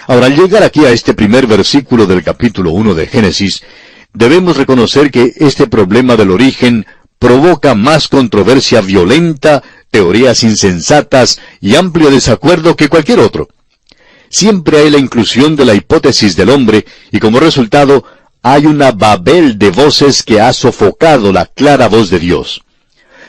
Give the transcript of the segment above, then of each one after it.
Ahora, al llegar aquí a este primer versículo del capítulo 1 de Génesis, debemos reconocer que este problema del origen provoca más controversia violenta, teorías insensatas y amplio desacuerdo que cualquier otro. Siempre hay la inclusión de la hipótesis del hombre, y como resultado, hay una babel de voces que ha sofocado la clara voz de Dios.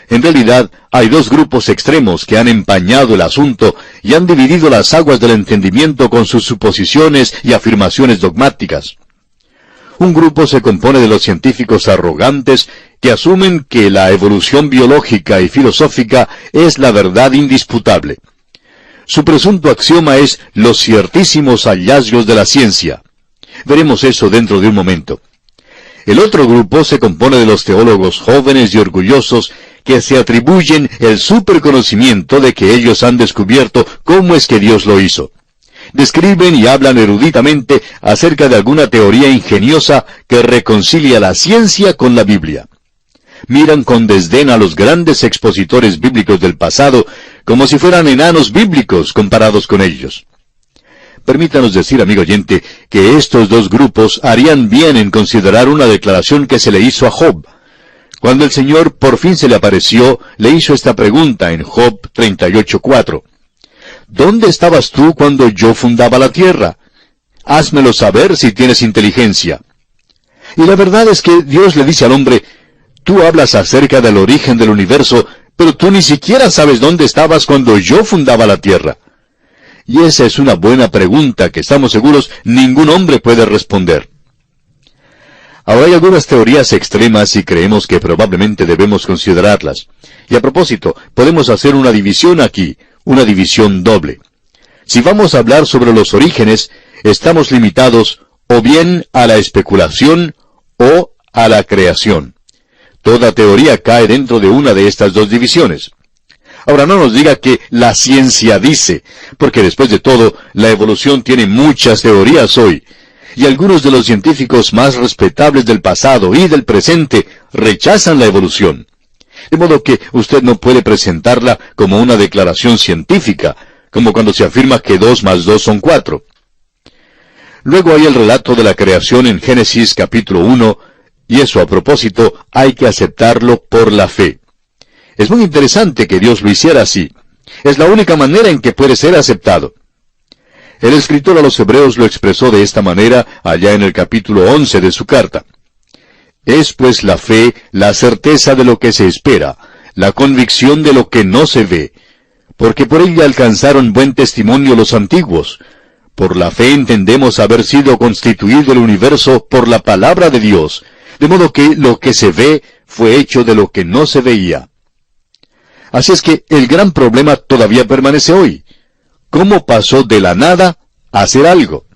En realidad, hay dos grupos extremos que han empañado el asunto y han dividido las aguas del entendimiento con sus suposiciones y afirmaciones dogmáticas. Un grupo se compone de los científicos arrogantes que asumen que la evolución biológica y filosófica es la verdad indisputable. Su presunto axioma es los ciertísimos hallazgos de la ciencia. Veremos eso dentro de un momento. El otro grupo se compone de los teólogos jóvenes y orgullosos que se atribuyen el superconocimiento de que ellos han descubierto cómo es que Dios lo hizo. Describen y hablan eruditamente acerca de alguna teoría ingeniosa que reconcilia la ciencia con la Biblia. Miran con desdén a los grandes expositores bíblicos del pasado como si fueran enanos bíblicos comparados con ellos. Permítanos decir, amigo oyente, que estos dos grupos harían bien en considerar una declaración que se le hizo a Job. Cuando el Señor por fin se le apareció, le hizo esta pregunta en Job 38:4. ¿Dónde estabas tú cuando yo fundaba la tierra? Házmelo saber si tienes inteligencia. Y la verdad es que Dios le dice al hombre, tú hablas acerca del origen del universo, pero tú ni siquiera sabes dónde estabas cuando yo fundaba la tierra. Y esa es una buena pregunta que estamos seguros ningún hombre puede responder. Ahora hay algunas teorías extremas y creemos que probablemente debemos considerarlas. Y a propósito, podemos hacer una división aquí, una división doble. Si vamos a hablar sobre los orígenes, estamos limitados o bien a la especulación o a la creación. Toda teoría cae dentro de una de estas dos divisiones. Ahora no nos diga que la ciencia dice, porque después de todo, la evolución tiene muchas teorías hoy, y algunos de los científicos más respetables del pasado y del presente rechazan la evolución. De modo que usted no puede presentarla como una declaración científica, como cuando se afirma que 2 más 2 son 4. Luego hay el relato de la creación en Génesis capítulo 1, y eso a propósito hay que aceptarlo por la fe. Es muy interesante que Dios lo hiciera así. Es la única manera en que puede ser aceptado. El escritor a los Hebreos lo expresó de esta manera allá en el capítulo 11 de su carta. Es pues la fe la certeza de lo que se espera, la convicción de lo que no se ve, porque por ella alcanzaron buen testimonio los antiguos. Por la fe entendemos haber sido constituido el universo por la palabra de Dios, de modo que lo que se ve fue hecho de lo que no se veía. Así es que el gran problema todavía permanece hoy. ¿Cómo pasó de la nada a hacer algo?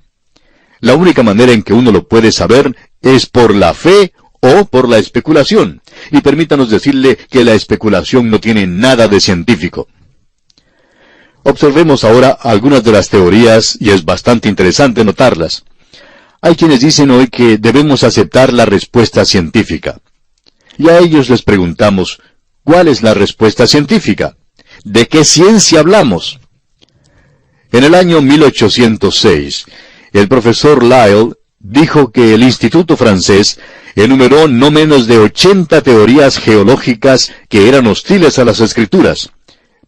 La única manera en que uno lo puede saber es por la fe o por la especulación. Y permítanos decirle que la especulación no tiene nada de científico. Observemos ahora algunas de las teorías, y es bastante interesante notarlas. Hay quienes dicen hoy que debemos aceptar la respuesta científica. Y a ellos les preguntamos, ¿cuál es la respuesta científica? ¿De qué ciencia hablamos? En el año 1806, el profesor Lyell dijo que el Instituto francés enumeró no menos de 80 teorías geológicas que eran hostiles a las Escrituras,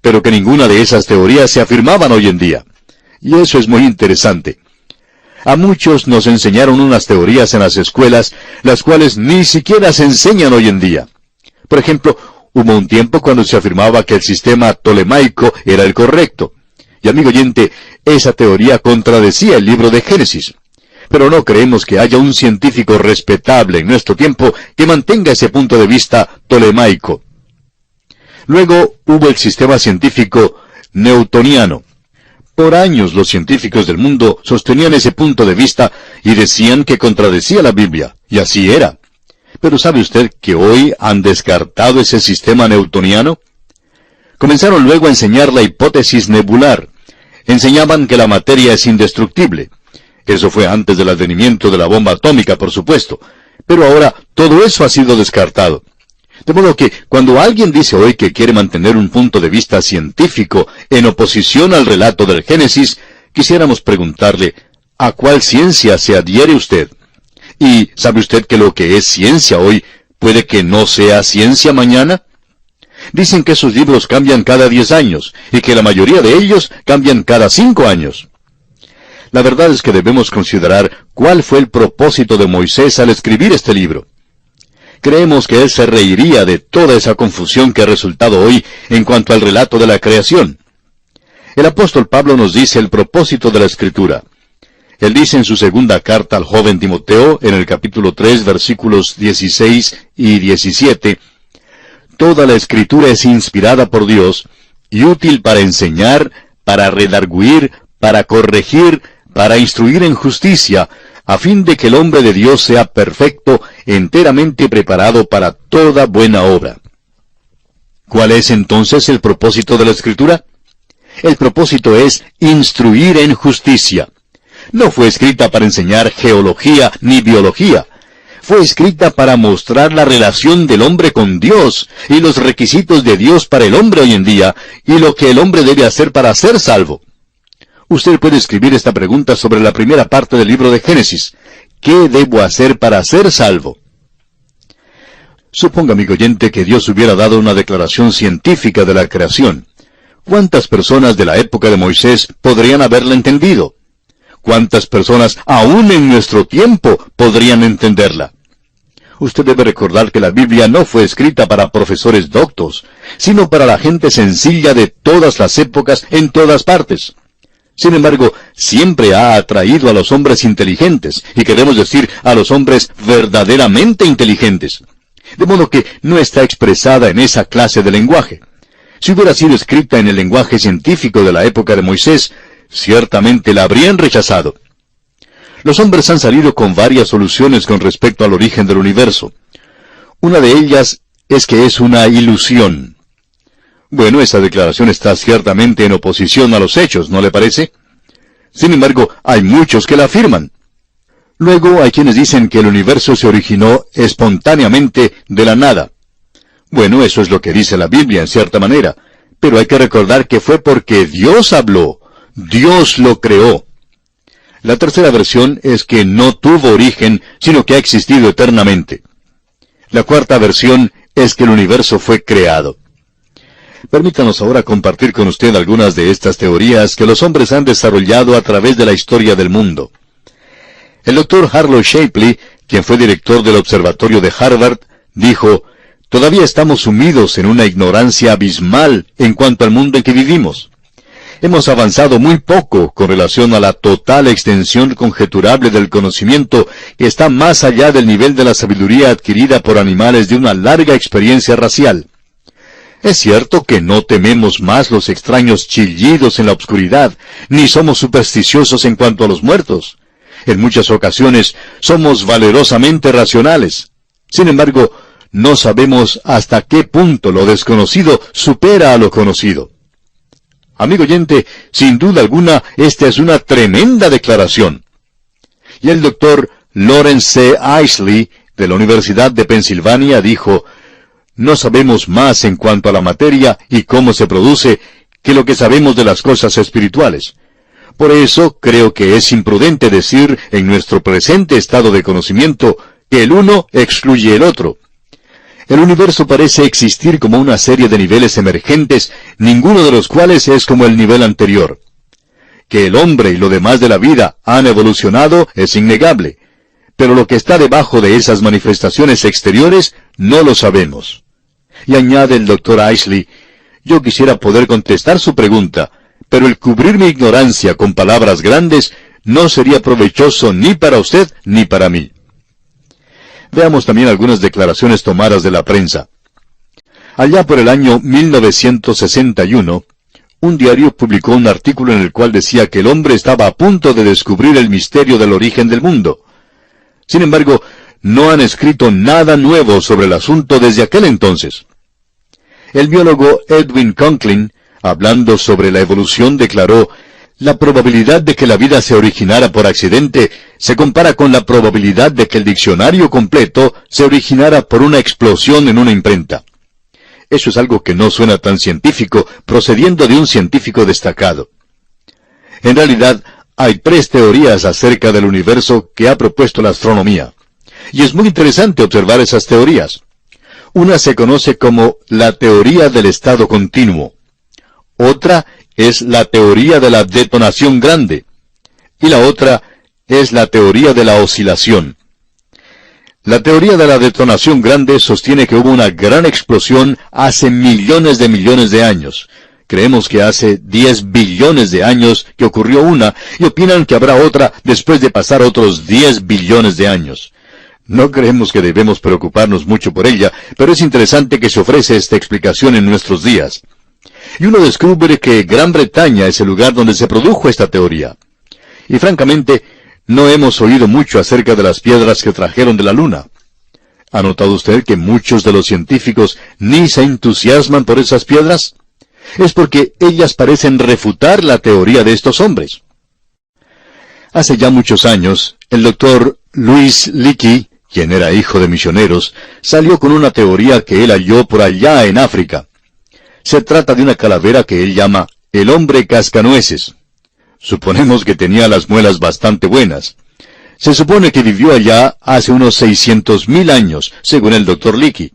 pero que ninguna de esas teorías se afirmaban hoy en día. Y eso es muy interesante. A muchos nos enseñaron unas teorías en las escuelas, las cuales ni siquiera se enseñan hoy en día. Por ejemplo, hubo un tiempo cuando se afirmaba que el sistema tolemaico era el correcto. Y amigo oyente, esa teoría contradecía el libro de Génesis. Pero no creemos que haya un científico respetable en nuestro tiempo que mantenga ese punto de vista tolemaico. Luego hubo el sistema científico newtoniano. Por años los científicos del mundo sostenían ese punto de vista y decían que contradecía la Biblia, y así era. Pero ¿sabe usted que hoy han descartado ese sistema newtoniano? Comenzaron luego a enseñar la hipótesis nebular. Enseñaban que la materia es indestructible. Eso fue antes del advenimiento de la bomba atómica, por supuesto. Pero ahora todo eso ha sido descartado. De modo que cuando alguien dice hoy que quiere mantener un punto de vista científico en oposición al relato del Génesis, quisiéramos preguntarle, ¿A cuál ciencia se adhiere usted? ¿Y sabe usted que lo que es ciencia hoy puede que no sea ciencia mañana? Dicen que esos libros cambian cada 10 años, y que la mayoría de ellos cambian cada 5 años. La verdad es que debemos considerar cuál fue el propósito de Moisés al escribir este libro. Creemos que él se reiría de toda esa confusión que ha resultado hoy en cuanto al relato de la creación. El apóstol Pablo nos dice el propósito de la Escritura. Él dice en su segunda carta al joven Timoteo, en el capítulo 3, versículos 16 y 17, «Toda la Escritura es inspirada por Dios y útil para enseñar, para redarguir, para corregir, para instruir en justicia, a fin de que el hombre de Dios sea perfecto, enteramente preparado para toda buena obra». ¿Cuál es entonces el propósito de la Escritura? El propósito es instruir en justicia. No fue escrita para enseñar geología ni biología. Fue escrita para mostrar la relación del hombre con Dios y los requisitos de Dios para el hombre hoy en día y lo que el hombre debe hacer para ser salvo. Usted puede escribir esta pregunta sobre la primera parte del libro de Génesis. ¿Qué debo hacer para ser salvo? Suponga, amigo oyente, que Dios hubiera dado una declaración científica de la creación. ¿Cuántas personas de la época de Moisés podrían haberla entendido? ¿Cuántas personas, aún en nuestro tiempo, podrían entenderla? Usted debe recordar que la Biblia no fue escrita para profesores doctos, sino para la gente sencilla de todas las épocas en todas partes. Sin embargo, siempre ha atraído a los hombres inteligentes, y queremos decir a los hombres verdaderamente inteligentes. De modo que no está expresada en esa clase de lenguaje. Si hubiera sido escrita en el lenguaje científico de la época de Moisés, ciertamente la habrían rechazado. Los hombres han salido con varias soluciones con respecto al origen del universo. Una de ellas es que es una ilusión. Bueno, esa declaración está ciertamente en oposición a los hechos, ¿no le parece? Sin embargo, hay muchos que la afirman. Luego hay quienes dicen que el universo se originó espontáneamente de la nada. Bueno, eso es lo que dice la Biblia en cierta manera, pero hay que recordar que fue porque Dios habló. Dios lo creó. La tercera versión es que no tuvo origen, sino que ha existido eternamente. La cuarta versión es que el universo fue creado. Permítanos ahora compartir con usted algunas de estas teorías que los hombres han desarrollado a través de la historia del mundo. El doctor Harlow Shapley, quien fue director del observatorio de Harvard, dijo: «Todavía estamos sumidos en una ignorancia abismal en cuanto al mundo en que vivimos. Hemos avanzado muy poco con relación a la total extensión conjeturable del conocimiento que está más allá del nivel de la sabiduría adquirida por animales de una larga experiencia racial. Es cierto que no tememos más los extraños chillidos en la oscuridad, ni somos supersticiosos en cuanto a los muertos. En muchas ocasiones somos valerosamente racionales. Sin embargo, no sabemos hasta qué punto lo desconocido supera a lo conocido». Amigo oyente, sin duda alguna, esta es una tremenda declaración. Y el doctor Lawrence C. Isley, de la Universidad de Pensilvania, dijo: «No sabemos más en cuanto a la materia y cómo se produce que lo que sabemos de las cosas espirituales. Por eso creo que es imprudente decir en nuestro presente estado de conocimiento que el uno excluye el otro. El universo parece existir como una serie de niveles emergentes, ninguno de los cuales es como el nivel anterior. Que el hombre y lo demás de la vida han evolucionado es innegable, pero lo que está debajo de esas manifestaciones exteriores no lo sabemos». Y añade el doctor Isley: «Yo quisiera poder contestar su pregunta, pero el cubrir mi ignorancia con palabras grandes no sería provechoso ni para usted ni para mí». Veamos también algunas declaraciones tomadas de la prensa. Allá por el año 1961, un diario publicó un artículo en el cual decía que el hombre estaba a punto de descubrir el misterio del origen del mundo. Sin embargo, no han escrito nada nuevo sobre el asunto desde aquel entonces. El biólogo Edwin Conklin, hablando sobre la evolución, declaró: «La probabilidad de que la vida se originara por accidente se compara con la probabilidad de que el diccionario completo se originara por una explosión en una imprenta». Eso es algo que no suena tan científico, procediendo de un científico destacado. En realidad, hay 3 teorías acerca del universo que ha propuesto la astronomía. Y es muy interesante observar esas teorías. Una se conoce como la teoría del estado continuo. Otra es la teoría de la detonación grande. Y la otra es la teoría de la oscilación. La teoría de la detonación grande sostiene que hubo una gran explosión hace millones de años. Creemos que hace 10 billones de años que ocurrió una, y opinan que habrá otra después de pasar otros 10 billones de años. No creemos que debemos preocuparnos mucho por ella, pero es interesante que se ofrece esta explicación en nuestros días. Y uno descubre que Gran Bretaña es el lugar donde se produjo esta teoría. Y francamente, no hemos oído mucho acerca de las piedras que trajeron de la Luna. ¿Ha notado usted que muchos de los científicos ni se entusiasman por esas piedras? Es porque ellas parecen refutar la teoría de estos hombres. Hace ya muchos años, el doctor Louis Leakey, quien era hijo de misioneros, salió con una teoría que él halló por allá en África. Se trata de una calavera que él llama el hombre cascanueces. Suponemos que tenía las muelas bastante buenas. Se supone que vivió allá hace unos 600,000 años, según el doctor Leakey.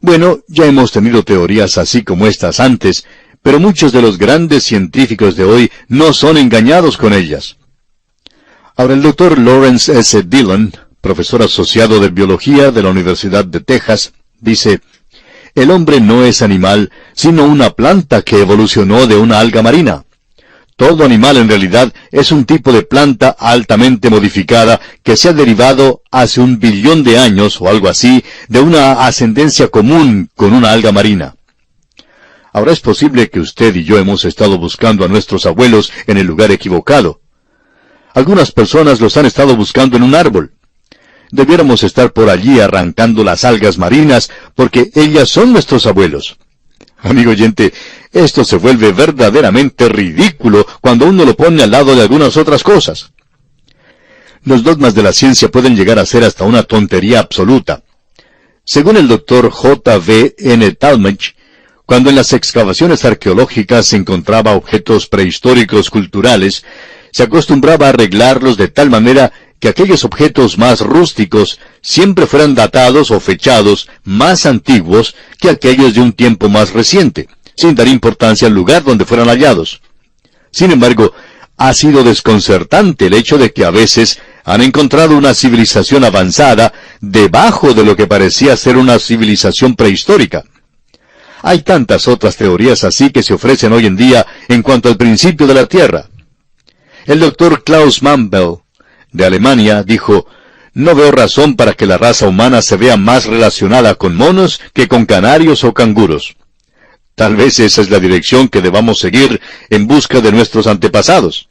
Bueno, ya hemos tenido teorías así como estas antes, pero muchos de los grandes científicos de hoy no son engañados con ellas. Ahora el doctor Lawrence S. Dillon, profesor asociado de biología de la Universidad de Texas, dice: el hombre no es animal, sino una planta que evolucionó de una alga marina. Todo animal en realidad es un tipo de planta altamente modificada que se ha derivado hace 1 billón de años o algo así de una ascendencia común con una alga marina. Ahora es posible que usted y yo hemos estado buscando a nuestros abuelos en el lugar equivocado. Algunas personas los han estado buscando en un árbol. Debiéramos estar por allí arrancando las algas marinas porque ellas son nuestros abuelos. Amigo oyente, esto se vuelve verdaderamente ridículo cuando uno lo pone al lado de algunas otras cosas. Los dogmas de la ciencia pueden llegar a ser hasta una tontería absoluta. Según el doctor J.V.N. Talmage, cuando en las excavaciones arqueológicas se encontraba objetos prehistóricos culturales, se acostumbraba a arreglarlos de tal manera que aquellos objetos más rústicos siempre fueran datados o fechados más antiguos que aquellos de un tiempo más reciente, sin dar importancia al lugar donde fueran hallados. Sin embargo, ha sido desconcertante el hecho de que a veces han encontrado una civilización avanzada debajo de lo que parecía ser una civilización prehistórica. Hay tantas otras teorías así que se ofrecen hoy en día en cuanto al principio de la Tierra. El doctor Klaus Mantel, de Alemania, dijo: no veo razón para que la raza humana se vea más relacionada con monos que con canarios o canguros. Tal vez esa es la dirección que debamos seguir en busca de nuestros antepasados.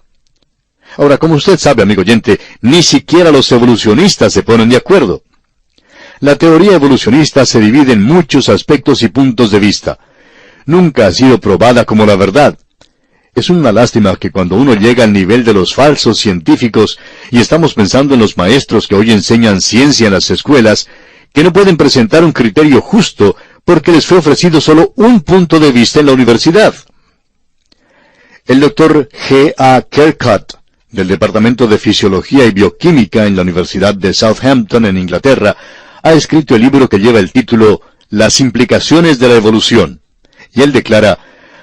Ahora, como usted sabe, amigo oyente, ni siquiera los evolucionistas se ponen de acuerdo. La teoría evolucionista se divide en muchos aspectos y puntos de vista. Nunca ha sido probada como la verdad. Es una lástima que cuando uno llega al nivel de los falsos científicos, y estamos pensando en los maestros que hoy enseñan ciencia en las escuelas, que no pueden presentar un criterio justo porque les fue ofrecido solo un punto de vista en la universidad. El doctor G.A. Kirkcott, del Departamento de Fisiología y Bioquímica en la Universidad de Southampton, en Inglaterra, ha escrito el libro que lleva el título Las implicaciones de la evolución. Y él declara: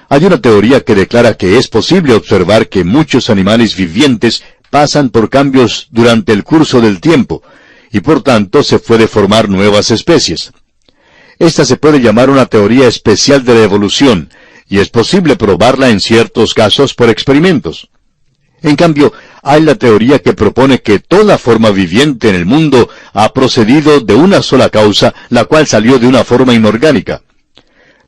hay una teoría que declara que es posible observar que muchos animales vivientes pasan por cambios durante el curso del tiempo, y por tanto se puede formar nuevas especies. Esta se puede llamar una teoría especial de la evolución, y es posible probarla en ciertos casos por experimentos. En cambio, hay la teoría que propone que toda forma viviente en el mundo ha procedido de una sola causa, la cual salió de una forma inorgánica.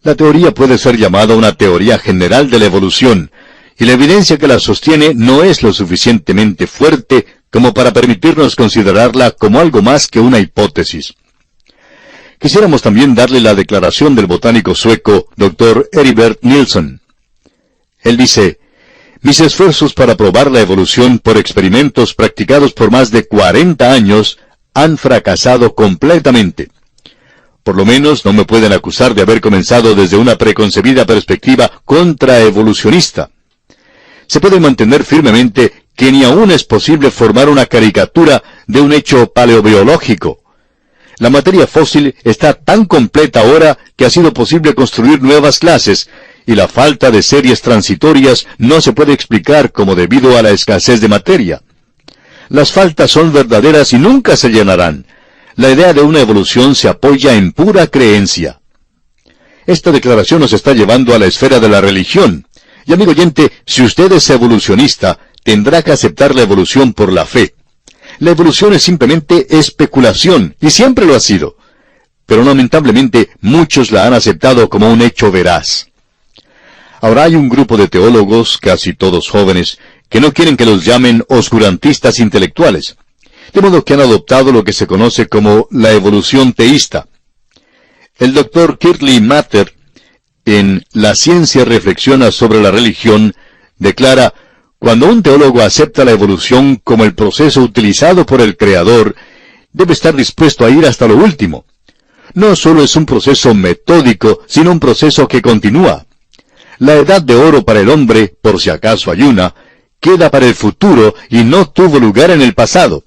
La teoría puede ser llamada una teoría general de la evolución, y la evidencia que la sostiene no es lo suficientemente fuerte como para permitirnos considerarla como algo más que una hipótesis. Quisiéramos también darle la declaración del botánico sueco Dr. Heribert Nilsson. Él dice: mis esfuerzos para probar la evolución por experimentos practicados por más de 40 años han fracasado completamente. Por lo menos no me pueden acusar de haber comenzado desde una preconcebida perspectiva contraevolucionista. Se puede mantener firmemente que ni aún es posible formar una caricatura de un hecho paleobiológico. La materia fósil está tan completa ahora que ha sido posible construir nuevas clases, y la falta de series transitorias no se puede explicar como debido a la escasez de materia. Las faltas son verdaderas y nunca se llenarán. La idea de una evolución se apoya en pura creencia. Esta declaración nos está llevando a la esfera de la religión. Y amigo oyente, si usted es evolucionista, tendrá que aceptar la evolución por la fe. La evolución es simplemente especulación, y siempre lo ha sido. Pero lamentablemente muchos la han aceptado como un hecho veraz. Ahora hay un grupo de teólogos, casi todos jóvenes, que no quieren que los llamen oscurantistas intelectuales. De modo que han adoptado lo que se conoce como la evolución teísta. El Dr. Kirtley Mather, en La ciencia reflexiona sobre la religión, declara: cuando un teólogo acepta la evolución como el proceso utilizado por el Creador, debe estar dispuesto a ir hasta lo último. No solo es un proceso metódico, sino un proceso que continúa. La edad de oro para el hombre, por si acaso hay una, queda para el futuro y no tuvo lugar en el pasado.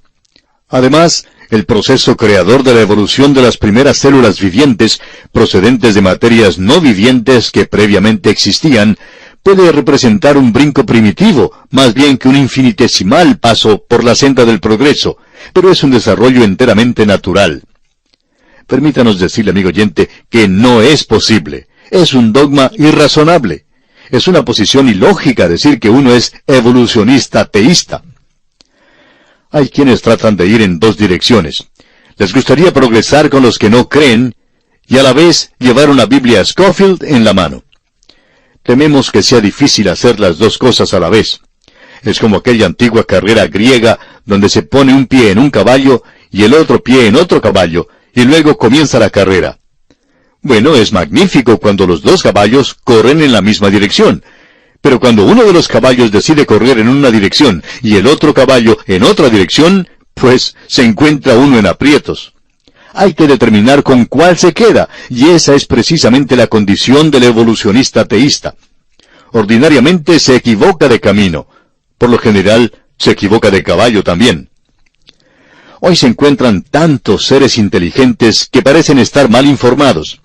Además, el proceso creador de la evolución de las primeras células vivientes, procedentes de materias no vivientes que previamente existían, puede representar un brinco primitivo, más bien que un infinitesimal paso por la senda del progreso, pero es un desarrollo enteramente natural. Permítanos decirle, amigo oyente, que no es posible. Es un dogma irrazonable. Es una posición ilógica decir que uno es evolucionista teísta. Hay quienes tratan de ir en dos direcciones. Les gustaría progresar con los que no creen y a la vez llevar una Biblia Scofield en la mano. Tememos que sea difícil hacer las dos cosas a la vez. Es como aquella antigua carrera griega donde se pone un pie en un caballo y el otro pie en otro caballo, y luego comienza la carrera. Bueno, es magnífico cuando los dos caballos corren en la misma dirección, pero cuando uno de los caballos decide correr en una dirección y el otro caballo en otra dirección, pues se encuentra uno en aprietos. Hay que determinar con cuál se queda, y esa es precisamente la condición del evolucionista teísta. Ordinariamente se equivoca de camino. Por lo general, se equivoca de caballo también. Hoy se encuentran tantos seres inteligentes que parecen estar mal informados.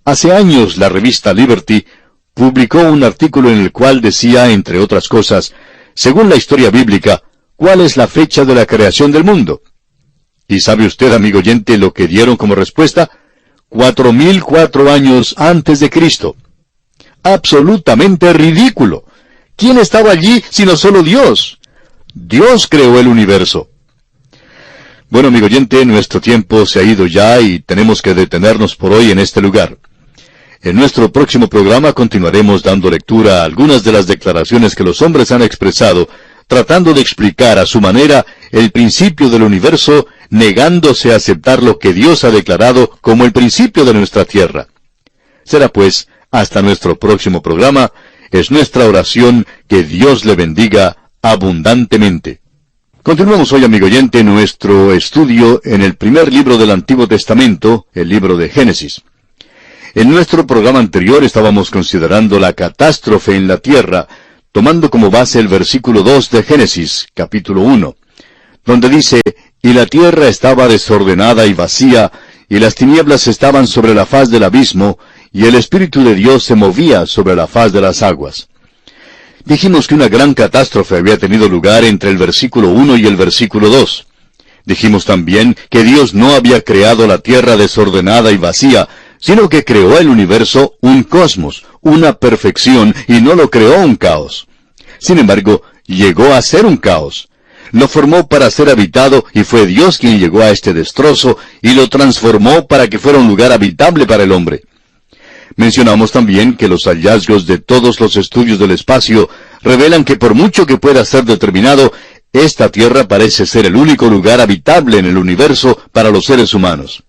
Hace años la revista Liberty publicó un artículo en el cual decía, entre otras cosas, según la historia bíblica, ¿cuál es la fecha de la creación del mundo? ¿Y sabe usted, amigo oyente, lo que dieron como respuesta? 4004 años antes de Cristo. Absolutamente ridículo. ¿Quién estaba allí sino solo Dios? Dios creó el universo. Bueno, amigo oyente, nuestro tiempo se ha ido ya y tenemos que detenernos por hoy en este lugar. En nuestro próximo programa continuaremos dando lectura a algunas de las declaraciones que los hombres han expresado, tratando de explicar a su manera el principio del universo, negándose a aceptar lo que Dios ha declarado como el principio de nuestra tierra. Será pues, hasta nuestro próximo programa, es nuestra oración que Dios le bendiga abundantemente. Continuamos hoy, amigo oyente, nuestro estudio en el primer libro del Antiguo Testamento, el libro de Génesis. En nuestro programa anterior estábamos considerando la catástrofe en la tierra, tomando como base el versículo 2 de Génesis, capítulo 1, donde dice: «Y la tierra estaba desordenada y vacía, y las tinieblas estaban sobre la faz del abismo, y el Espíritu de Dios se movía sobre la faz de las aguas». Dijimos que una gran catástrofe había tenido lugar entre el versículo 1 y el versículo 2. Dijimos también que Dios no había creado la tierra desordenada y vacía, sino que creó el universo un cosmos, una perfección, y no lo creó un caos. Sin embargo, llegó a ser un caos. Lo formó para ser habitado, y fue Dios quien llegó a este destrozo, y lo transformó para que fuera un lugar habitable para el hombre. Mencionamos también que los hallazgos de todos los estudios del espacio revelan que por mucho que pueda ser determinado, esta tierra parece ser el único lugar habitable en el universo para los seres humanos.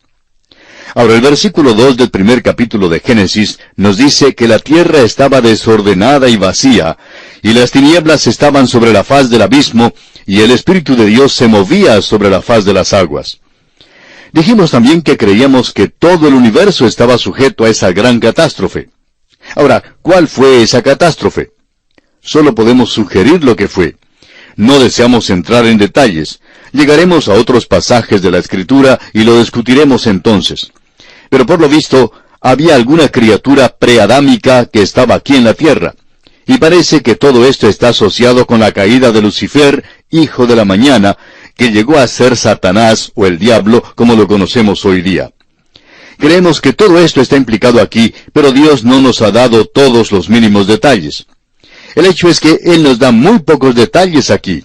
Ahora, el versículo 2 del primer capítulo de Génesis nos dice que la tierra estaba desordenada y vacía, y las tinieblas estaban sobre la faz del abismo, y el Espíritu de Dios se movía sobre la faz de las aguas. Dijimos también que creíamos que todo el universo estaba sujeto a esa gran catástrofe. Ahora, ¿cuál fue esa catástrofe? Solo podemos sugerir lo que fue. no deseamos entrar en detalles. Llegaremos a otros pasajes de la Escritura y lo discutiremos entonces. Pero por lo visto, había alguna criatura preadámica que estaba aquí en la tierra. Y parece que todo esto está asociado con la caída de Lucifer, hijo de la mañana, que llegó a ser Satanás o el diablo como lo conocemos hoy día. Creemos que todo esto está implicado aquí, pero Dios no nos ha dado todos los mínimos detalles. El hecho es que Él nos da muy pocos detalles aquí.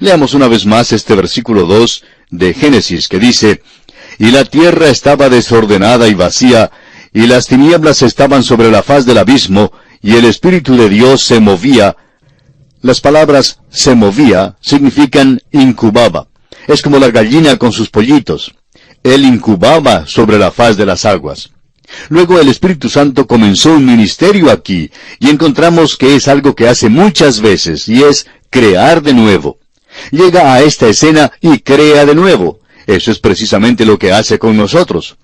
Leamos una vez más este versículo 2 de Génesis, que dice, «Y la tierra estaba desordenada y vacía, y las tinieblas estaban sobre la faz del abismo, y el Espíritu de Dios se movía». Las palabras «se movía» significan incubaba. Es como la gallina con sus pollitos. Él incubaba sobre la faz de las aguas. Luego el Espíritu Santo comenzó un ministerio aquí, y encontramos que es algo que hace muchas veces, y es crear de nuevo. Llega a esta escena y crea de nuevo. Eso es precisamente lo que hace con nosotros.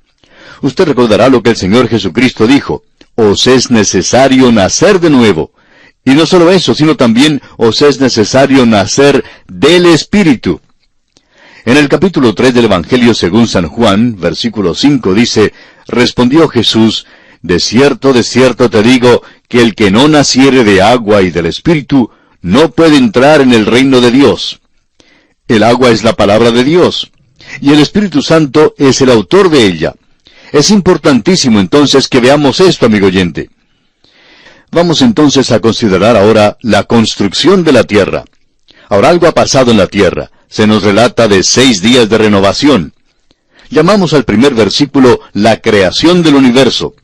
Usted recordará lo que el Señor Jesucristo dijo, «Os es necesario nacer de nuevo». Y no solo eso, sino también os es necesario nacer del Espíritu. En el capítulo 3 del Evangelio según San Juan, versículo 5 dice, «Respondió Jesús, de cierto te digo, que el que no naciere de agua y del Espíritu, no puede entrar en el reino de Dios». El agua es la palabra de Dios, y el Espíritu Santo es el autor de ella. Es importantísimo entonces que veamos esto, amigo oyente. Vamos entonces a considerar ahora la construcción de la tierra. Ahora algo ha pasado en la tierra. Se nos relata de 6 días de renovación. Llamamos al primer versículo la creación del universo.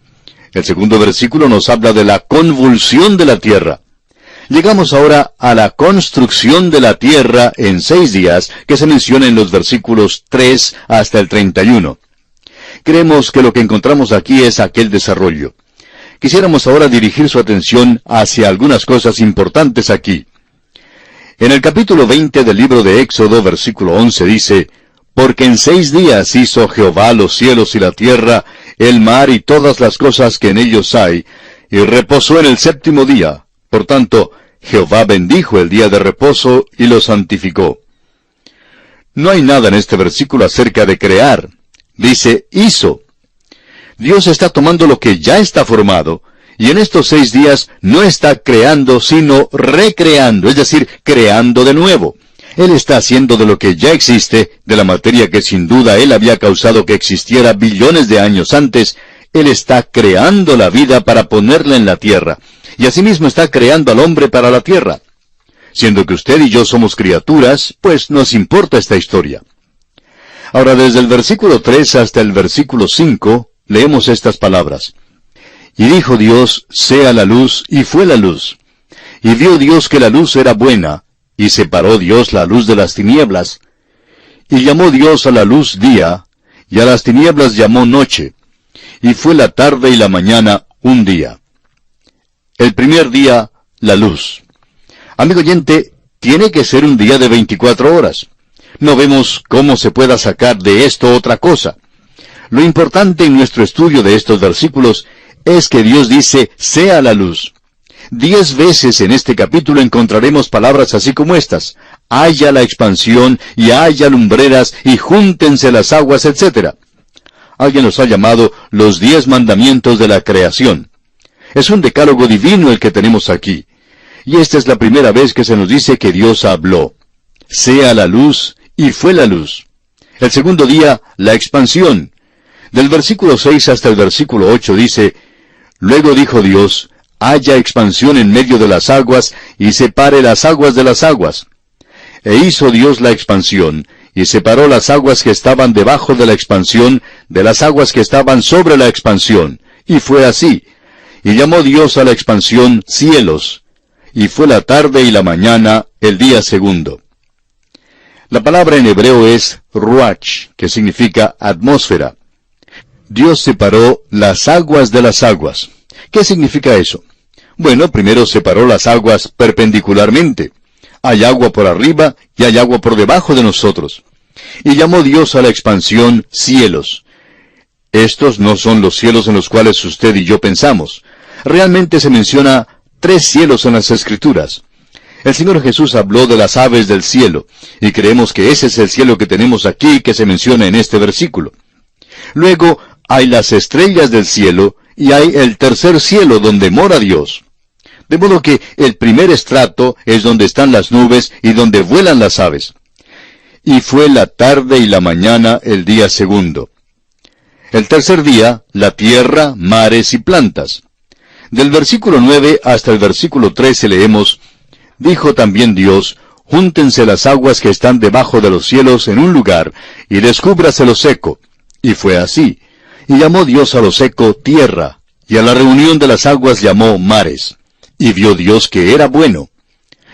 El segundo versículo nos habla de la convulsión de la tierra. Llegamos ahora a la construcción de la tierra en 6 días, que se menciona en los versículos 3 hasta el 31. Creemos que lo que encontramos aquí es aquel desarrollo. Quisiéramos ahora dirigir su atención hacia algunas cosas importantes aquí. En el capítulo 20 del libro de Éxodo, versículo 11 dice, «Porque en 6 días hizo Jehová los cielos y la tierra, el mar y todas las cosas que en ellos hay, y reposó en el 7º día. Por tanto, Jehová bendijo el día de reposo y lo santificó». No hay nada en este versículo acerca de crear. Dice, hizo. Dios está tomando lo que ya está formado, y en estos 6 días no está creando, sino recreando, es decir, creando de nuevo. Él está haciendo de lo que ya existe, de la materia que sin duda Él había causado que existiera billones de años antes, Él está creando la vida para ponerla en la tierra, y asimismo está creando al hombre para la tierra. Siendo que usted y yo somos criaturas, pues nos importa esta historia. Ahora, desde el versículo 3 hasta el versículo 5, leemos estas palabras. «Y dijo Dios, sea la luz, y fue la luz. Y vio Dios que la luz era buena, y separó Dios la luz de las tinieblas. Y llamó Dios a la luz día, y a las tinieblas llamó noche. Y fue la tarde y la mañana un día». El primer día, la luz. Amigo oyente, tiene que ser un día de 24 horas. No vemos cómo se pueda sacar de esto otra cosa. Lo importante en nuestro estudio de estos versículos es que Dios dice, sea la luz. 10 veces en este capítulo encontraremos palabras así como estas. Haya la expansión, y haya lumbreras, y júntense las aguas, etc. Alguien los ha llamado los 10 mandamientos de la creación. Es un decálogo divino el que tenemos aquí. Y esta es la primera vez que se nos dice que Dios habló. Sea la luz, y fue la luz. El segundo día, la expansión. Del versículo 6 hasta el versículo 8 dice, «Luego dijo Dios, haya expansión en medio de las aguas, y separe las aguas de las aguas. E hizo Dios la expansión, y separó las aguas que estaban debajo de la expansión, de las aguas que estaban sobre la expansión. Y fue así. Y llamó Dios a la expansión cielos. Y fue la tarde y la mañana, el día segundo». La palabra en hebreo es ruach, que significa atmósfera. Dios separó las aguas de las aguas. ¿Qué significa eso? Bueno, primero separó las aguas perpendicularmente. Hay agua por arriba y hay agua por debajo de nosotros. Y llamó Dios a la expansión cielos. Estos no son los cielos en los cuales usted y yo pensamos. Realmente se menciona 3 cielos en las Escrituras. El Señor Jesús habló de las aves del cielo, y creemos que ese es el cielo que tenemos aquí, que se menciona en este versículo. Luego hay las estrellas del cielo, y hay el tercer cielo donde mora Dios. De modo que el primer estrato es donde están las nubes y donde vuelan las aves. Y fue la tarde y la mañana el día segundo. El tercer día, la tierra, mares y plantas. Del versículo 9 hasta el versículo 13 leemos: Dijo también Dios, júntense las aguas que están debajo de los cielos en un lugar, y descúbrase lo seco. Y fue así. Y llamó Dios a lo seco tierra, y a la reunión de las aguas llamó mares. Y vio Dios que era bueno.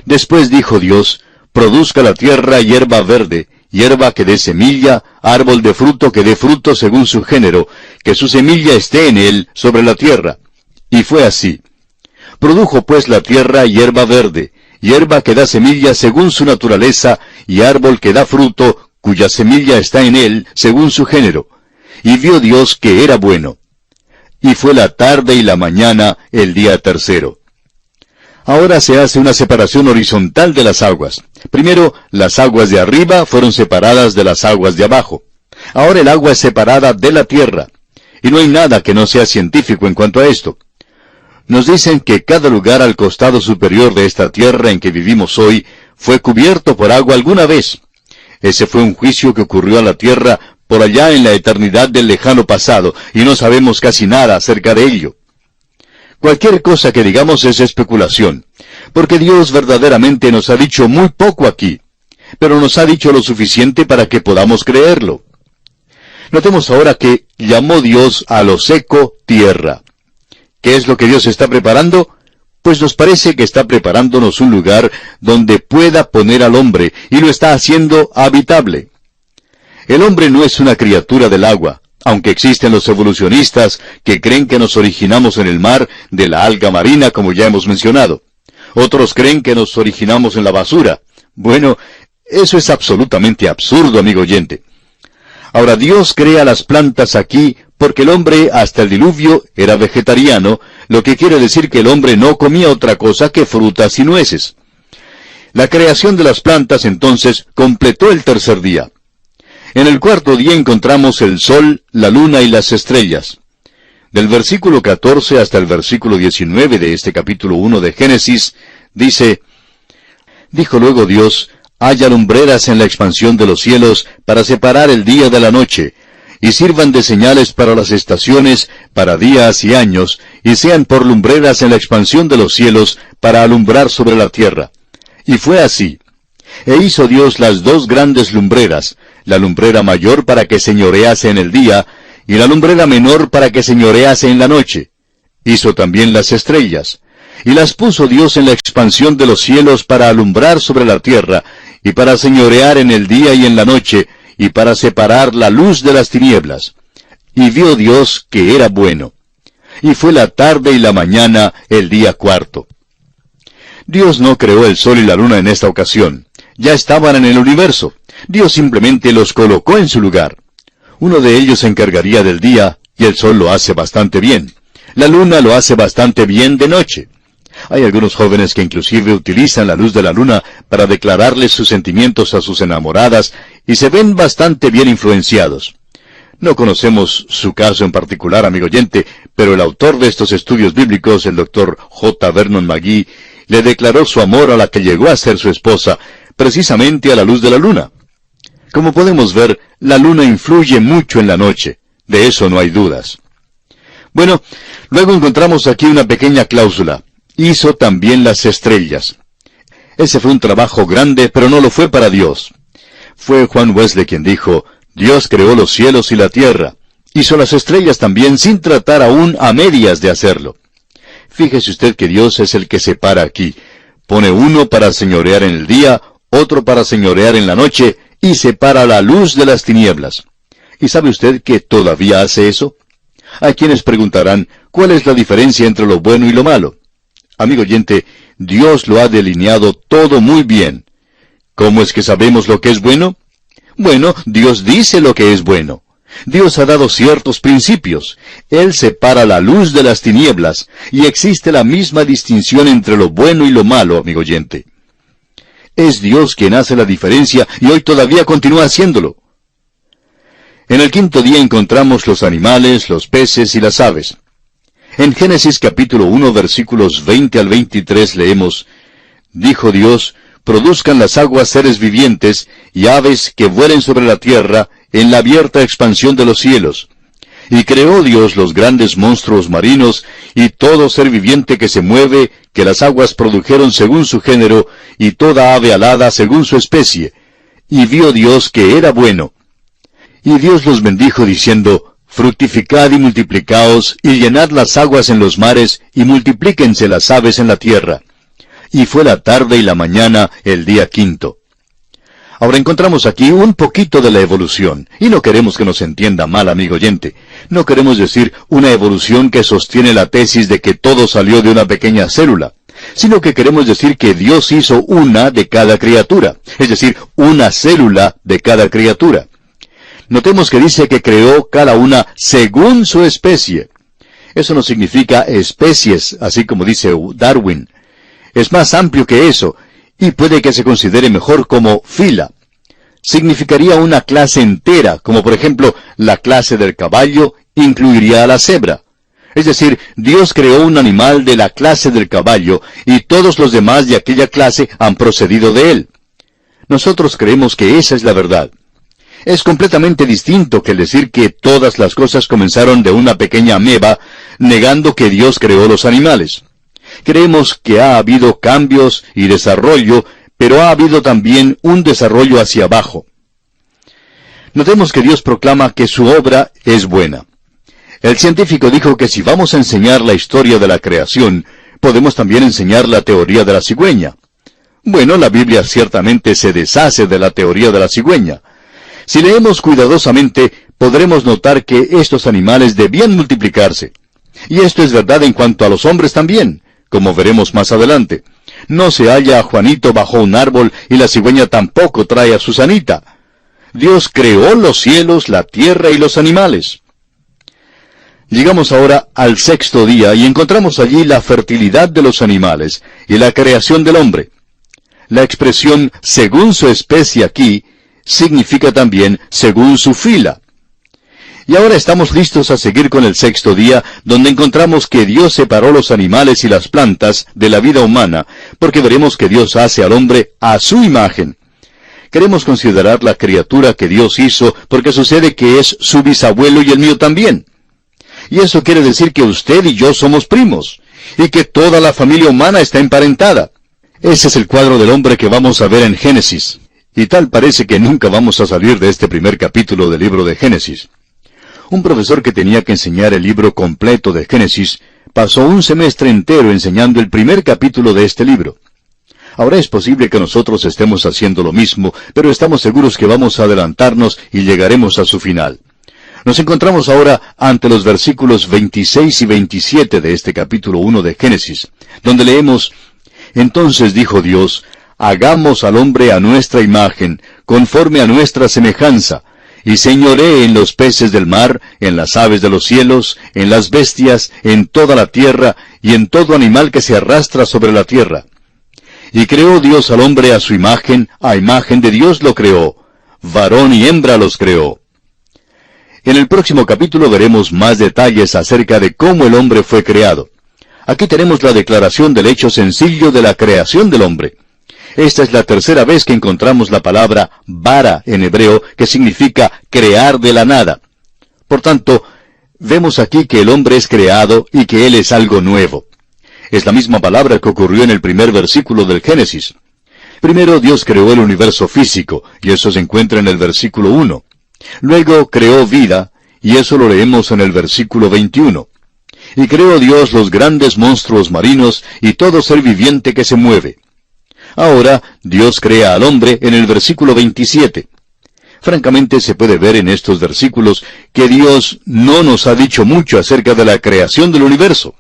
Después dijo Dios, produzca la tierra hierba verde, hierba que dé semilla, árbol de fruto que dé fruto según su género, que su semilla esté en él sobre la tierra. Y fue así. Produjo pues la tierra hierba verde, hierba que da semilla según su naturaleza, y árbol que da fruto, cuya semilla está en él según su género. Y vio Dios que era bueno. Y fue la tarde y la mañana el día tercero. Ahora se hace una separación horizontal de las aguas. Primero, las aguas de arriba fueron separadas de las aguas de abajo. Ahora el agua es separada de la tierra. Y no hay nada que no sea científico en cuanto a esto. Nos dicen que cada lugar al costado superior de esta tierra en que vivimos hoy fue cubierto por agua alguna vez. Ese fue un juicio que ocurrió a la tierra por allá en la eternidad del lejano pasado, y no sabemos casi nada acerca de ello. Cualquier cosa que digamos es especulación, porque Dios verdaderamente nos ha dicho muy poco aquí, pero nos ha dicho lo suficiente para que podamos creerlo. Notemos ahora que llamó Dios a lo seco tierra. ¿Qué es lo que Dios está preparando? Pues nos parece que está preparándonos un lugar donde pueda poner al hombre, y lo está haciendo habitable. El hombre no es una criatura del agua, aunque existen los evolucionistas que creen que nos originamos en el mar de la alga marina, como ya hemos mencionado. Otros creen que nos originamos en la basura. Bueno, eso es absolutamente absurdo, amigo oyente. Ahora, Dios crea las plantas aquí porque el hombre hasta el diluvio era vegetariano, lo que quiere decir que el hombre no comía otra cosa que frutas y nueces. La creación de las plantas entonces completó el tercer día. En el cuarto día encontramos el sol, la luna y las estrellas. Del versículo 14 hasta el versículo 19 de este capítulo 1 de Génesis, dice: Dijo luego Dios, haya lumbreras en la expansión de los cielos para separar el día de la noche, y sirvan de señales para las estaciones, para días y años, y sean por lumbreras en la expansión de los cielos para alumbrar sobre la tierra. Y fue así. E hizo Dios las dos grandes lumbreras, la lumbrera mayor para que señorease en el día, y la lumbrera menor para que señorease en la noche. Hizo también las estrellas, y las puso Dios en la expansión de los cielos para alumbrar sobre la tierra, y para señorear en el día y en la noche, y para separar la luz de las tinieblas. Y vio Dios que era bueno. Y fue la tarde y la mañana el día cuarto. Dios no creó el sol y la luna en esta ocasión. Ya estaban en el universo. Dios simplemente los colocó en su lugar. Uno de ellos se encargaría del día, y el sol lo hace bastante bien. La luna lo hace bastante bien de noche. Hay algunos jóvenes que inclusive utilizan la luz de la luna para declararles sus sentimientos a sus enamoradas, y se ven bastante bien influenciados. No conocemos su caso en particular, amigo oyente, pero el autor de estos estudios bíblicos, el Dr. J. Vernon McGee, le declaró su amor a la que llegó a ser su esposa, precisamente a la luz de la luna. Como podemos ver, la luna influye mucho en la noche. De eso no hay dudas. Bueno, luego encontramos aquí una pequeña cláusula. Hizo también las estrellas. Ese fue un trabajo grande, pero no lo fue para Dios. Fue Juan Wesley quien dijo, Dios creó los cielos y la tierra. Hizo las estrellas también sin tratar aún a medias de hacerlo. Fíjese usted que Dios es el que separa aquí. Pone uno para señorear en el día, otro para señorear en la noche, y separa la luz de las tinieblas. ¿Y sabe usted que todavía hace eso? Hay quienes preguntarán, ¿cuál es la diferencia entre lo bueno y lo malo? Amigo oyente, Dios lo ha delineado todo muy bien. ¿Cómo es que sabemos lo que es bueno? Bueno, Dios dice lo que es bueno. Dios ha dado ciertos principios. Él separa la luz de las tinieblas, y existe la misma distinción entre lo bueno y lo malo, amigo oyente. Es Dios quien hace la diferencia y hoy todavía continúa haciéndolo. En el quinto día encontramos los animales, los peces y las aves. En Génesis capítulo 1 versículos 20 al 23 leemos: Dijo Dios, produzcan las aguas seres vivientes y aves que vuelen sobre la tierra en la abierta expansión de los cielos. Y creó Dios los grandes monstruos marinos y todo ser viviente que se mueve, que las aguas produjeron según su género, y toda ave alada según su especie. Y vio Dios que era bueno. Y Dios los bendijo diciendo: Fructificad y multiplicaos, y llenad las aguas en los mares, y multiplíquense las aves en la tierra. Y fue la tarde y la mañana el día quinto. Ahora encontramos aquí un poquito de la evolución, y no queremos que nos entienda mal, amigo oyente. No queremos decir una evolución que sostiene la tesis de que todo salió de una pequeña célula, sino que queremos decir que Dios hizo una de cada criatura, es decir, una célula de cada criatura. Notemos que dice que creó cada una según su especie. Eso no significa especies, así como dice Darwin. Es más amplio que eso, y puede que se considere mejor como fila. Significaría una clase entera, como por ejemplo la clase del caballo incluiría a la cebra. Es decir, Dios creó un animal de la clase del caballo, y todos los demás de aquella clase han procedido de él. Nosotros creemos que esa es la verdad. Es completamente distinto que el decir que todas las cosas comenzaron de una pequeña ameba, negando que Dios creó los animales. Creemos que ha habido cambios y desarrollo, pero ha habido también un desarrollo hacia abajo. Notemos que Dios proclama que su obra es buena. El científico dijo que si vamos a enseñar la historia de la creación, podemos también enseñar la teoría de la cigüeña. Bueno, la Biblia ciertamente se deshace de la teoría de la cigüeña. Si leemos cuidadosamente, podremos notar que estos animales debían multiplicarse. Y esto es verdad en cuanto a los hombres también, como veremos más adelante. No se halla a Juanito bajo un árbol y la cigüeña tampoco trae a Susanita. Dios creó los cielos, la tierra y los animales. Llegamos ahora al sexto día y encontramos allí la fertilidad de los animales y la creación del hombre. La expresión según su especie aquí significa también según su fila. Y ahora estamos listos a seguir con el sexto día, donde encontramos que Dios separó los animales y las plantas de la vida humana, porque veremos que Dios hace al hombre a su imagen. Queremos considerar la criatura que Dios hizo, porque sucede que es su bisabuelo y el mío también. Y eso quiere decir que usted y yo somos primos, y que toda la familia humana está emparentada. Ese es el cuadro del hombre que vamos a ver en Génesis. Y tal parece que nunca vamos a salir de este primer capítulo del libro de Génesis. Un profesor que tenía que enseñar el libro completo de Génesis pasó un semestre entero enseñando el primer capítulo de este libro. Ahora es posible que nosotros estemos haciendo lo mismo, pero estamos seguros que vamos a adelantarnos y llegaremos a su final. Nos encontramos ahora ante los versículos 26 y 27 de este capítulo 1 de Génesis, donde leemos: Entonces dijo Dios: Hagamos al hombre a nuestra imagen, conforme a nuestra semejanza, y señoree en los peces del mar, en las aves de los cielos, en las bestias, en toda la tierra, y en todo animal que se arrastra sobre la tierra. Y creó Dios al hombre a su imagen, a imagen de Dios lo creó, varón y hembra los creó. En el próximo capítulo veremos más detalles acerca de cómo el hombre fue creado. Aquí tenemos la declaración del hecho sencillo de la creación del hombre. Esta es la tercera vez que encontramos la palabra bara en hebreo, que significa crear de la nada. Por tanto, vemos aquí que el hombre es creado y que él es algo nuevo. Es la misma palabra que ocurrió en el primer versículo del Génesis. Primero Dios creó el universo físico, y eso se encuentra en el versículo 1. Luego creó vida, y eso lo leemos en el versículo 21. Y creó Dios los grandes monstruos marinos y todo ser viviente que se mueve. Ahora, Dios crea al hombre en el versículo 27. Francamente, se puede ver en estos versículos que Dios no nos ha dicho mucho acerca de la creación del universo.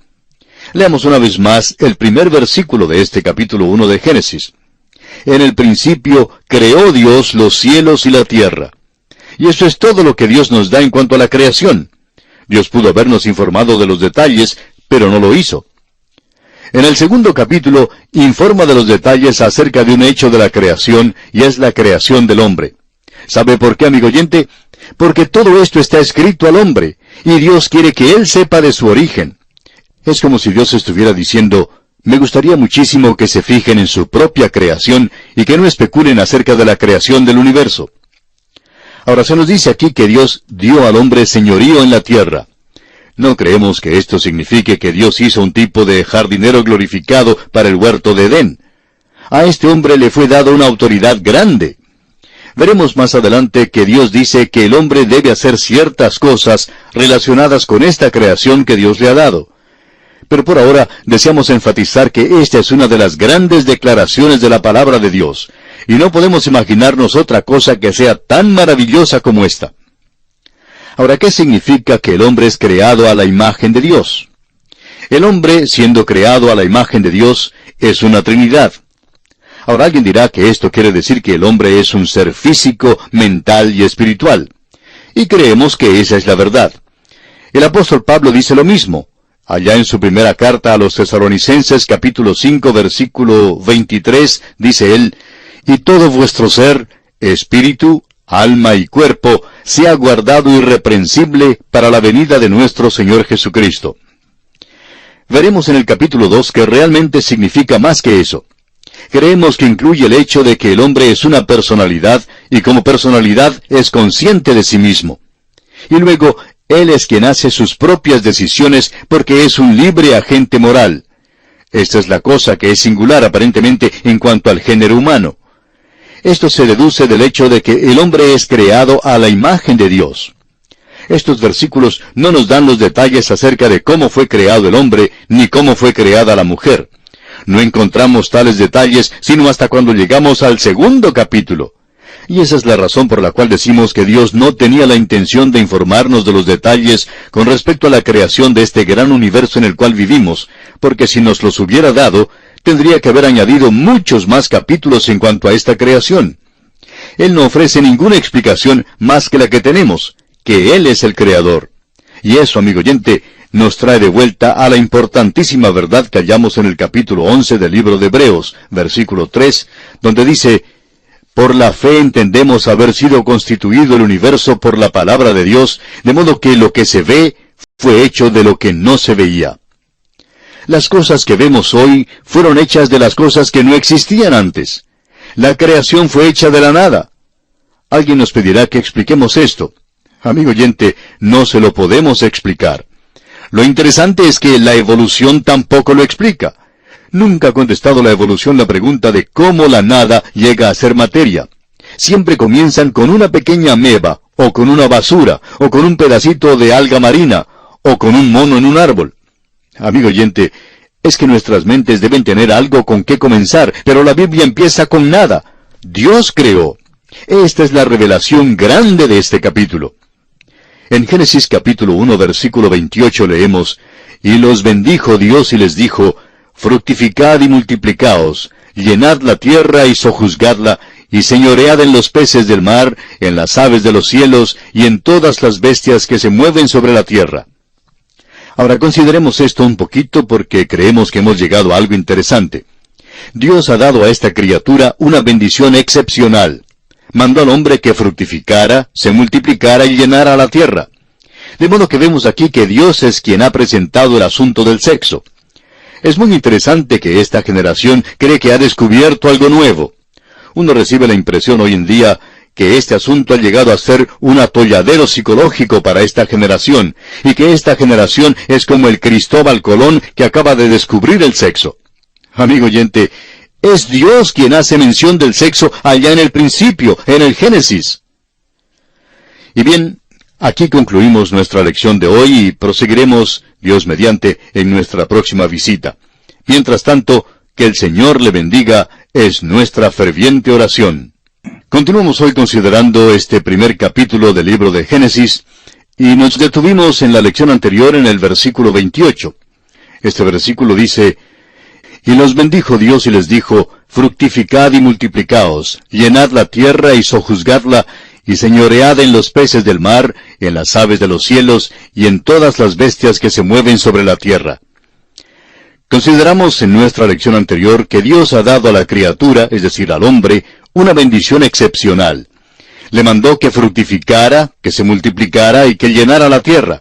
Leamos una vez más el primer versículo de este capítulo 1 de Génesis. En el principio creó Dios los cielos y la tierra. Y eso es todo lo que Dios nos da en cuanto a la creación. Dios pudo habernos informado de los detalles, pero no lo hizo. En el segundo capítulo informa de los detalles acerca de un hecho de la creación, y es la creación del hombre. ¿Sabe por qué, amigo oyente? Porque todo esto está escrito al hombre, y Dios quiere que él sepa de su origen. Es como si Dios estuviera diciendo, me gustaría muchísimo que se fijen en su propia creación y que no especulen acerca de la creación del universo. Ahora se nos dice aquí que Dios dio al hombre señorío en la tierra. No creemos que esto signifique que Dios hizo un tipo de jardinero glorificado para el huerto de Edén. A este hombre le fue dada una autoridad grande. Veremos más adelante que Dios dice que el hombre debe hacer ciertas cosas relacionadas con esta creación que Dios le ha dado. Pero por ahora deseamos enfatizar que esta es una de las grandes declaraciones de la palabra de Dios, y no podemos imaginarnos otra cosa que sea tan maravillosa como esta. Ahora, ¿qué significa que el hombre es creado a la imagen de Dios? El hombre, siendo creado a la imagen de Dios, es una Trinidad. Ahora alguien dirá que esto quiere decir que el hombre es un ser físico, mental y espiritual. Y creemos que esa es la verdad. El apóstol Pablo dice lo mismo. Allá en su primera carta a los Tesalonicenses, capítulo 5, versículo 23, dice él, y todo vuestro ser, espíritu, alma y cuerpo, sea guardado irreprensible para la venida de nuestro Señor Jesucristo. Veremos en el capítulo 2 que realmente significa más que eso. Creemos que incluye el hecho de que el hombre es una personalidad, y como personalidad es consciente de sí mismo. Y luego, él es quien hace sus propias decisiones porque es un libre agente moral. Esta es la cosa que es singular aparentemente en cuanto al género humano. Esto se deduce del hecho de que el hombre es creado a la imagen de Dios. Estos versículos no nos dan los detalles acerca de cómo fue creado el hombre, ni cómo fue creada la mujer. No encontramos tales detalles sino hasta cuando llegamos al segundo capítulo. Y esa es la razón por la cual decimos que Dios no tenía la intención de informarnos de los detalles con respecto a la creación de este gran universo en el cual vivimos, porque si nos los hubiera dado, tendría que haber añadido muchos más capítulos en cuanto a esta creación. Él no ofrece ninguna explicación más que la que tenemos, que Él es el Creador. Y eso, amigo oyente, nos trae de vuelta a la importantísima verdad que hallamos en el capítulo 11 del libro de Hebreos, versículo 3, donde dice, por la fe entendemos haber sido constituido el universo por la palabra de Dios, de modo que lo que se ve fue hecho de lo que no se veía. Las cosas que vemos hoy fueron hechas de las cosas que no existían antes. La creación fue hecha de la nada. Alguien nos pedirá que expliquemos esto. Amigo oyente, no se lo podemos explicar. Lo interesante es que la evolución tampoco lo explica. Nunca ha contestado la evolución la pregunta de cómo la nada llega a ser materia. Siempre comienzan con una pequeña ameba, o con una basura, o con un pedacito de alga marina, o con un mono en un árbol. Amigo oyente, es que nuestras mentes deben tener algo con qué comenzar, pero la Biblia empieza con nada. Dios creó. Esta es la revelación grande de este capítulo. En Génesis capítulo 1, versículo 28 leemos, y los bendijo Dios y les dijo, fructificad y multiplicaos, llenad la tierra y sojuzgadla, y señoread en los peces del mar, en las aves de los cielos, y en todas las bestias que se mueven sobre la tierra. Ahora consideremos esto un poquito porque creemos que hemos llegado a algo interesante. Dios ha dado a esta criatura una bendición excepcional. Mandó al hombre que fructificara, se multiplicara y llenara la tierra. De modo que vemos aquí que Dios es quien ha presentado el asunto del sexo. Es muy interesante que esta generación cree que ha descubierto algo nuevo. Uno recibe la impresión hoy en día que este asunto ha llegado a ser un atolladero psicológico para esta generación, y que esta generación es como el Cristóbal Colón que acaba de descubrir el sexo. Amigo oyente, es Dios quien hace mención del sexo allá en el principio, en el Génesis. Y bien, aquí concluimos nuestra lección de hoy y proseguiremos, Dios mediante, en nuestra próxima visita. Mientras tanto, que el Señor le bendiga es nuestra ferviente oración. Continuamos hoy considerando este primer capítulo del libro de Génesis, y nos detuvimos en la lección anterior en el versículo 28. Este versículo dice, y los bendijo Dios y les dijo, fructificad y multiplicaos, llenad la tierra y sojuzgadla, y señoread en los peces del mar, en las aves de los cielos, y en todas las bestias que se mueven sobre la tierra. Consideramos en nuestra lección anterior que Dios ha dado a la criatura, es decir, al hombre, una bendición excepcional. Le mandó que fructificara, que se multiplicara y que llenara la tierra.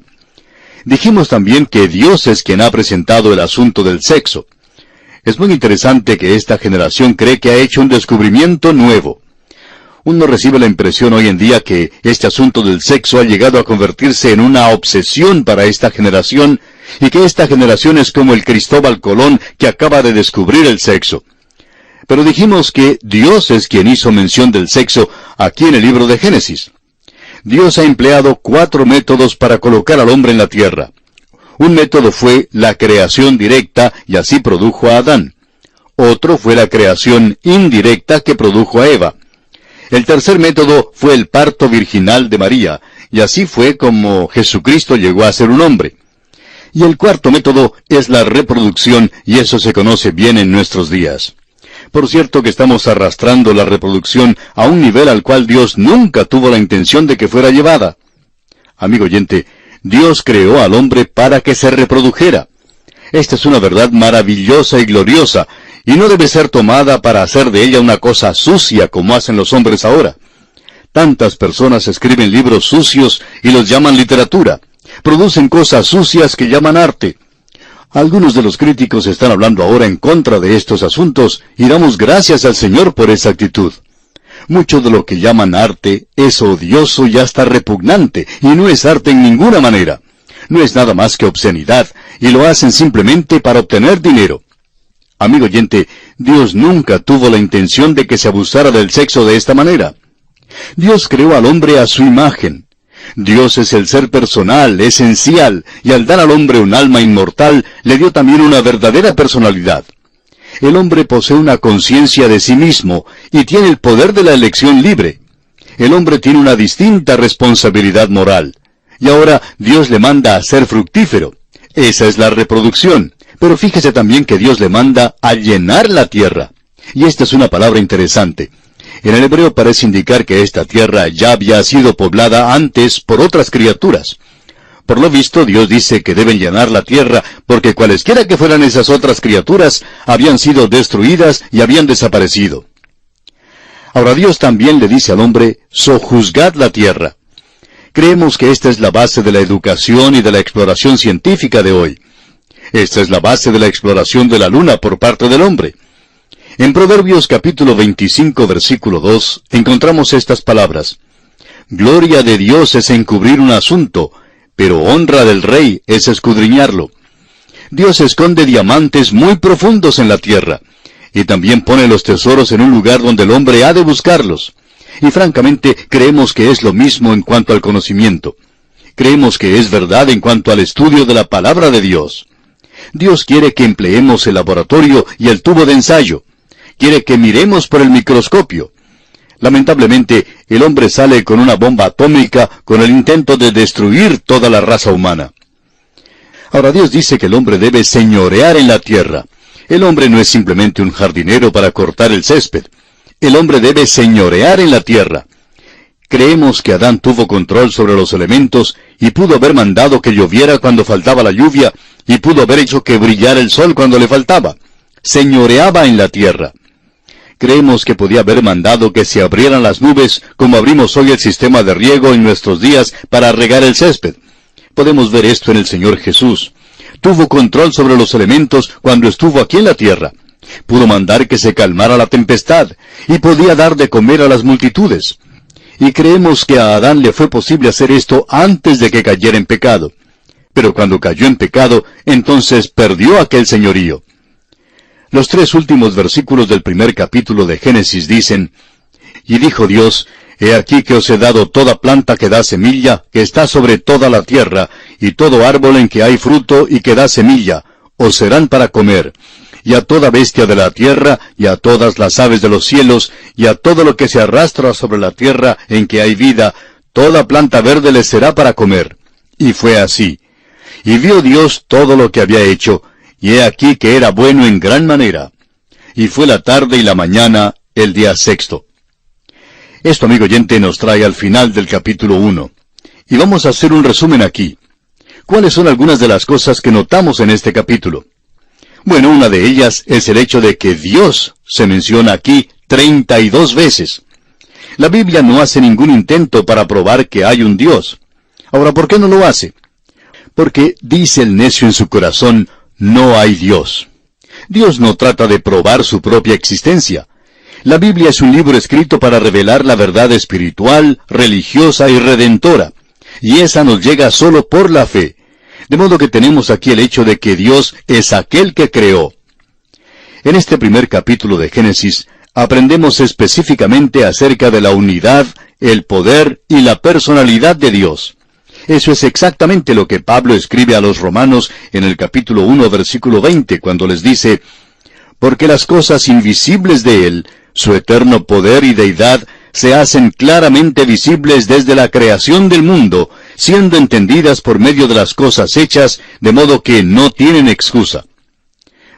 Dijimos también que Dios es quien ha presentado el asunto del sexo. Es muy interesante que esta generación cree que ha hecho un descubrimiento nuevo. Uno recibe la impresión hoy en día que este asunto del sexo ha llegado a convertirse en una obsesión para esta generación, y que esta generación es como el Cristóbal Colón que acaba de descubrir el sexo. Pero dijimos que Dios es quien hizo mención del sexo aquí en el libro de Génesis. Dios ha empleado 4 métodos para colocar al hombre en la tierra. Un método fue la creación directa, y así produjo a Adán. Otro fue la creación indirecta que produjo a Eva. El tercer método fue el parto virginal de María, y así fue como Jesucristo llegó a ser un hombre. Y el cuarto método es la reproducción, y eso se conoce bien en nuestros días. Por cierto que estamos arrastrando la reproducción a un nivel al cual Dios nunca tuvo la intención de que fuera llevada. Amigo oyente, Dios creó al hombre para que se reprodujera. Esta es una verdad maravillosa y gloriosa, y no debe ser tomada para hacer de ella una cosa sucia como hacen los hombres ahora. Tantas personas escriben libros sucios y los llaman literatura. Producen cosas sucias que llaman arte. Algunos de los críticos están hablando ahora en contra de estos asuntos, y damos gracias al Señor por esa actitud. Mucho de lo que llaman arte es odioso y hasta repugnante, y no es arte en ninguna manera. No es nada más que obscenidad, y lo hacen simplemente para obtener dinero. Amigo oyente, Dios nunca tuvo la intención de que se abusara del sexo de esta manera. Dios creó al hombre a su imagen. Dios es el ser personal, esencial, y al dar al hombre un alma inmortal, le dio también una verdadera personalidad. El hombre posee una conciencia de sí mismo, y tiene el poder de la elección libre. El hombre tiene una distinta responsabilidad moral. Y ahora Dios le manda a ser fructífero. Esa es la reproducción. Pero fíjese también que Dios le manda a llenar la tierra. Y esta es una palabra interesante. En el hebreo parece indicar que esta tierra ya había sido poblada antes por otras criaturas. Por lo visto, Dios dice que deben llenar la tierra, porque cualesquiera que fueran esas otras criaturas, habían sido destruidas y habían desaparecido. Ahora Dios también le dice al hombre, sojuzgad la tierra. Creemos que esta es la base de la educación y de la exploración científica de hoy. Esta es la base de la exploración de la luna por parte del hombre. En Proverbios capítulo 25, versículo 2, encontramos estas palabras. Gloria de Dios es encubrir un asunto, pero honra del rey es escudriñarlo. Dios esconde diamantes muy profundos en la tierra, y también pone los tesoros en un lugar donde el hombre ha de buscarlos. Y francamente creemos que es lo mismo en cuanto al conocimiento. Creemos que es verdad en cuanto al estudio de la palabra de Dios. Dios quiere que empleemos el laboratorio y el tubo de ensayo. Quiere que miremos por el microscopio. Lamentablemente, el hombre sale con una bomba atómica con el intento de destruir toda la raza humana. Ahora Dios dice que el hombre debe señorear en la tierra. El hombre no es simplemente un jardinero para cortar el césped. El hombre debe señorear en la tierra. Creemos que Adán tuvo control sobre los elementos y pudo haber mandado que lloviera cuando faltaba la lluvia y pudo haber hecho que brillara el sol cuando le faltaba. Señoreaba en la tierra. Creemos que podía haber mandado que se abrieran las nubes como abrimos hoy el sistema de riego en nuestros días para regar el césped. Podemos ver esto en el Señor Jesús. Tuvo control sobre los elementos cuando estuvo aquí en la tierra. Pudo mandar que se calmara la tempestad y podía dar de comer a las multitudes. Y creemos que a Adán le fue posible hacer esto antes de que cayera en pecado. Pero cuando cayó en pecado, entonces perdió aquel señorío. Los 3 últimos versículos del primer capítulo de Génesis dicen, Y dijo Dios, He aquí que os he dado toda planta que da semilla, que está sobre toda la tierra, y todo árbol en que hay fruto y que da semilla, os serán para comer. Y a toda bestia de la tierra, y a todas las aves de los cielos, y a todo lo que se arrastra sobre la tierra en que hay vida, toda planta verde les será para comer. Y fue así. Y vio Dios todo lo que había hecho, y he aquí que era bueno en gran manera. Y fue la tarde y la mañana, el día 6. Esto, amigo oyente, nos trae al final del capítulo 1. Y vamos a hacer un resumen aquí. ¿Cuáles son algunas de las cosas que notamos en este capítulo? Bueno, una de ellas es el hecho de que Dios se menciona aquí 32 veces. La Biblia no hace ningún intento para probar que hay un Dios. Ahora, ¿por qué no lo hace? Porque dice el necio en su corazón, no hay Dios. Dios no trata de probar su propia existencia. La Biblia es un libro escrito para revelar la verdad espiritual, religiosa y redentora. Y esa nos llega solo por la fe. De modo que tenemos aquí el hecho de que Dios es aquel que creó. En este primer capítulo de Génesis, aprendemos específicamente acerca de la unidad, el poder y la personalidad de Dios. Eso es exactamente lo que Pablo escribe a los romanos en el capítulo 1, versículo 20, cuando les dice, «Porque las cosas invisibles de Él, su eterno poder y deidad, se hacen claramente visibles desde la creación del mundo, siendo entendidas por medio de las cosas hechas, de modo que no tienen excusa».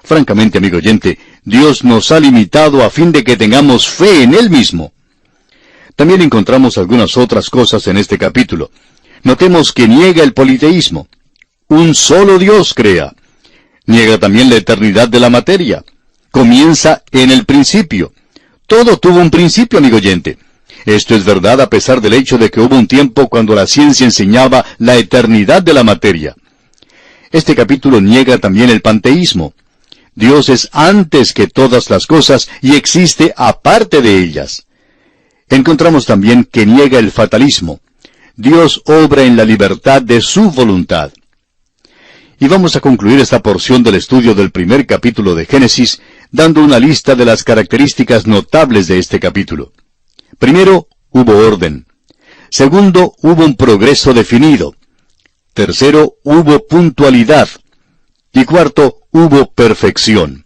Francamente, amigo oyente, Dios nos ha limitado a fin de que tengamos fe en Él mismo. También encontramos algunas otras cosas en este capítulo. Notemos que niega el politeísmo. Un solo Dios crea. Niega también la eternidad de la materia. Comienza en el principio. Todo tuvo un principio, amigo oyente. Esto es verdad a pesar del hecho de que hubo un tiempo cuando la ciencia enseñaba la eternidad de la materia. Este capítulo niega también el panteísmo. Dios es antes que todas las cosas y existe aparte de ellas. Encontramos también que niega el fatalismo. Dios obra en la libertad de su voluntad. Y vamos a concluir esta porción del estudio del primer capítulo de Génesis, dando una lista de las características notables de este capítulo. Primero, hubo orden. Segundo, hubo un progreso definido. Tercero, hubo puntualidad. Y cuarto, hubo perfección.